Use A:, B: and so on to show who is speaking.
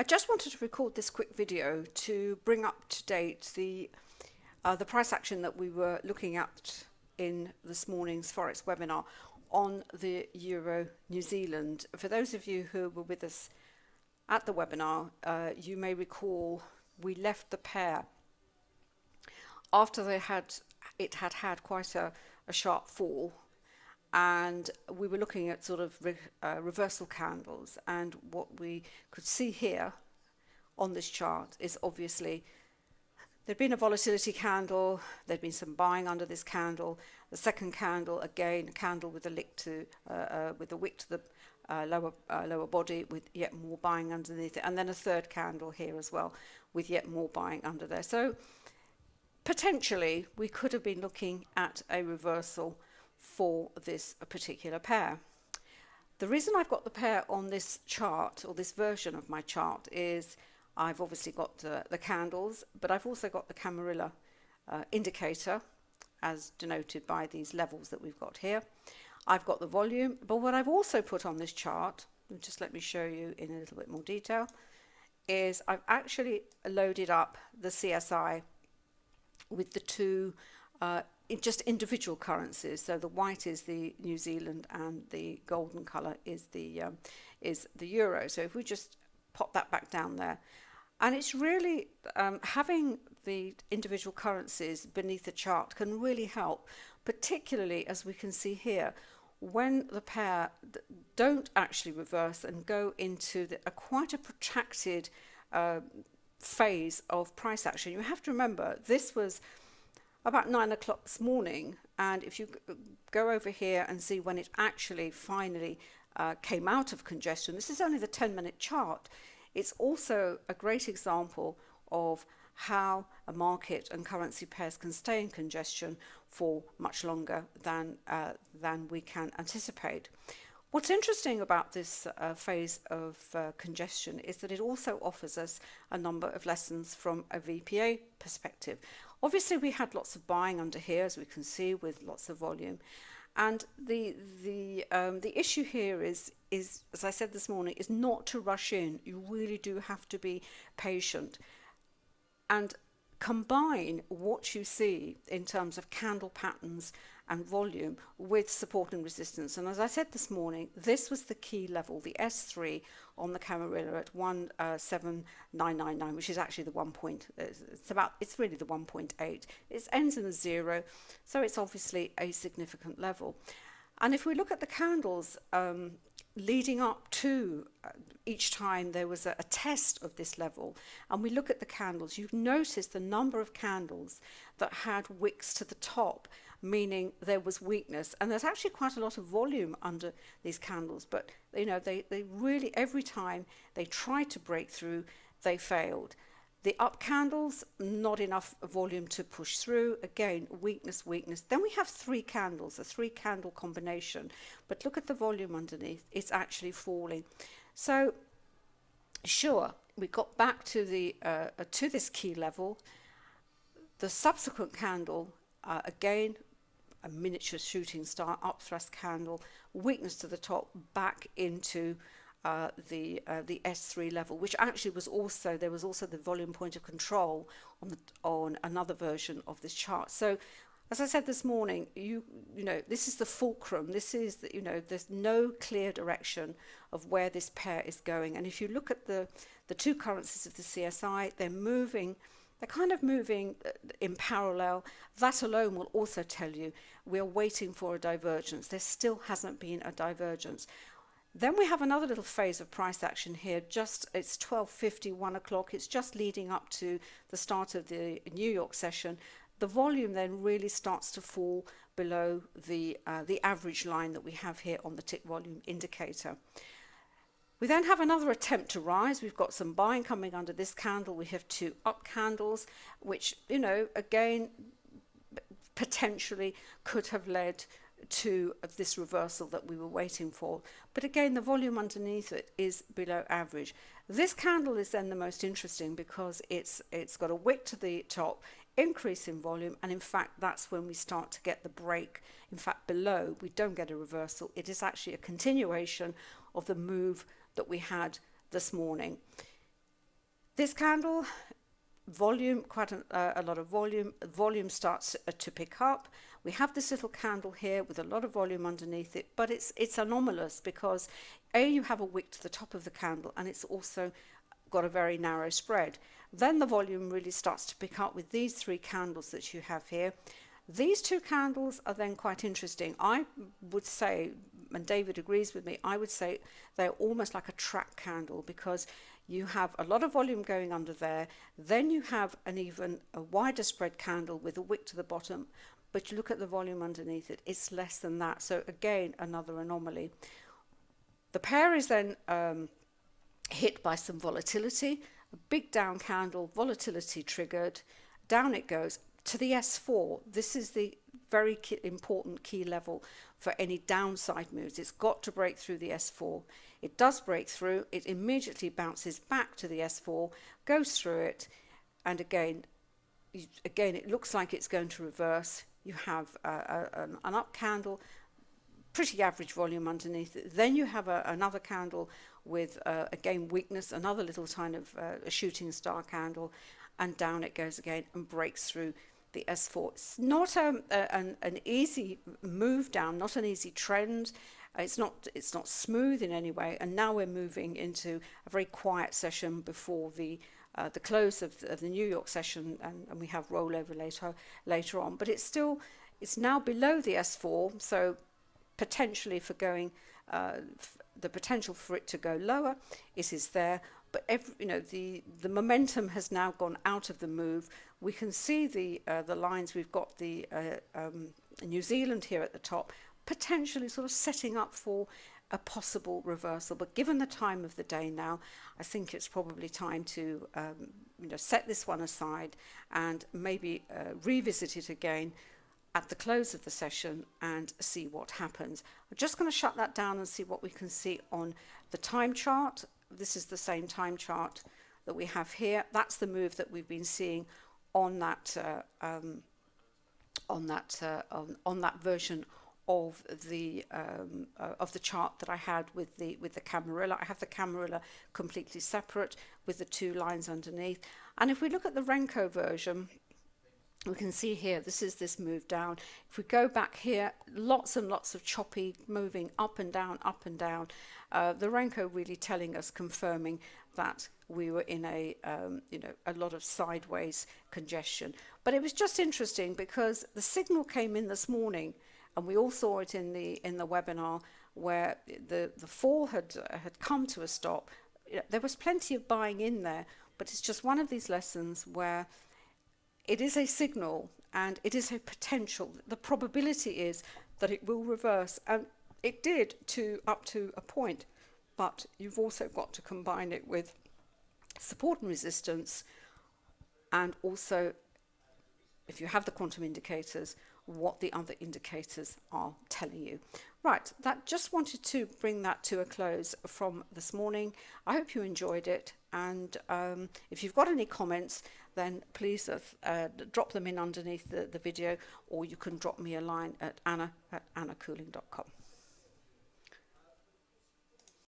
A: just wanted to record this quick video to bring up to date the price action that we were looking at in this morning's Forex webinar on the Euro New Zealand. For those of you who were with us at the webinar, you may recall we left the pair after it had quite a sharp fall, and we were looking at sort of reversal candles, and what we could see here on this chart is obviously there'd been a volatility candle, there'd been some buying under this candle. The second candle, again, a candle with a wick to the lower body, with yet more buying underneath it, and then a third candle here as well with yet more buying under there. So potentially we could have been looking at a reversal for this particular pair. The reason I've got the pair on this chart, or this version of my chart, is I've obviously got the candles, but I've also got the Camarilla indicator as denoted by these levels that we've got here. I've got the volume, but what I've also put on this chart, just let me show you in a little bit more detail, is I've actually loaded up the CSI with the two just individual currencies. So the white is the New Zealand and the golden color is the euro. So if we just pop that back down there, and it's really having the individual currencies beneath the chart can really help, particularly as we can see here, when the pair don't actually reverse and go into quite a protracted phase of price action. You have to remember this was about 9 o'clock this morning, and if you go over here and see when it actually finally came out of congestion, this is only the 10-minute chart. It's also a great example of how a market and currency pairs can stay in congestion for much longer than we can anticipate. What's interesting about this phase of congestion is that it also offers us a number of lessons from a VPA perspective. Obviously, we had lots of buying under here, as we can see, with lots of volume. And the issue here is, as I said this morning, is not to rush in. You really do have to be patient and combine what you see in terms of candle patterns and volume with support and resistance. And as I said this morning, this was the key level, the S3 on the Camarilla at 17999, which is actually the 1 point. It's really the 1.8. It ends in a 0, so it's obviously a significant level. And if we look at the candles leading up to each time there was a test of this level, and we look at the candles, you notice the number of candles that had wicks to the top, meaning there was weakness. And there's actually quite a lot of volume under these candles, but you know, they really, every time they tried to break through, they failed. The up candles, not enough volume to push through. Again, weakness. Then we have three candles, a 3-candle combination. But look at the volume underneath. It's actually falling. So, sure, we got back to this key level. The subsequent candle, again, a miniature shooting star, upthrust candle, weakness to the top, back into the S3 level, which actually was also, there was also the volume point of control on another version of this chart. So as I said this morning, you know, this is the fulcrum. This is the, there's no clear direction of where this pair is going. And if you look at the two currencies of the CSI, they're kind of moving in parallel. That alone will also tell you we're waiting for a divergence. There still hasn't been a divergence. Then we have another little phase of price action here. It's 12:50, 1 o'clock. It's just leading up to the start of the New York session. The volume then really starts to fall below the average line that we have here on the tick volume indicator. We then have another attempt to rise. We've got some buying coming under this candle. We have two up candles, which, again, potentially could have led to this reversal that we were waiting for. But again, the volume underneath it is below average. This candle is then the most interesting because it's got a wick to the top, increase in volume, and in fact that's when we start to get the break. In fact, below we don't get a reversal. It is actually a continuation of the move that we had this morning. This candle, volume, quite a lot of volume. Volume starts to pick up. We have this little candle here with a lot of volume underneath it, but it's anomalous because you have a wick to the top of the candle, and it's also got a very narrow spread. Then the volume really starts to pick up with these three candles that you have here. These two candles are then quite interesting. I would say, and David agrees with me, I would say they're almost like a trap candle, because you have a lot of volume going under there. Then you have a wider spread candle with a wick to the bottom, but you look at the volume underneath it, it's less than that. So again, another anomaly. The pair is then hit by some volatility, a big down candle, volatility triggered, down it goes to the S4. This is the very important key level for any downside moves. It's got to break through the S4. It does break through, it immediately bounces back to the S4, goes through it, and again it looks like it's going to reverse. You have an up candle, pretty average volume underneath it. Then you have another candle with again weakness, another little kind of a shooting star candle, and down it goes again and breaks through the S4. It's not an easy move down, not an easy trend. It's not smooth in any way. And now we're moving into a very quiet session before the close of the New York session, and we have rollover later on. But it's now below the S4, so potentially for going the potential for it to go lower is there. But the momentum has now gone out of the move. We can see the lines. We've got the New Zealand here at the top, potentially sort of setting up for a possible reversal. But given the time of the day now, I think it's probably time to set this one aside and maybe revisit it again at the close of the session and see what happens. I'm just going to shut that down and see what we can see on the time chart. This is the same time chart that we have here. That's the move that we've been seeing on that version of the chart that I had with the Camarilla. I have the Camarilla completely separate with the two lines underneath. And if we look at the Renko version, we can see here, this is this move down. If we go back here, lots and lots of choppy moving up and down, up and down. The Renko really telling us, confirming that we were in a lot of sideways congestion. But it was just interesting because the signal came in this morning, and we all saw it in the webinar, where the fall had come to a stop. There was plenty of buying in there, but it's just one of these lessons where it is a signal and it is a potential. The probability is that it will reverse, and it did up to a point, but you've also got to combine it with support and resistance, and also, if you have the quantum indicators, what the other indicators are telling you. Right, that just wanted to bring that to a close from this morning. I hope you enjoyed it, and if you've got any comments, then please drop them in underneath the video, or you can drop me a line at anna@annacooling.com.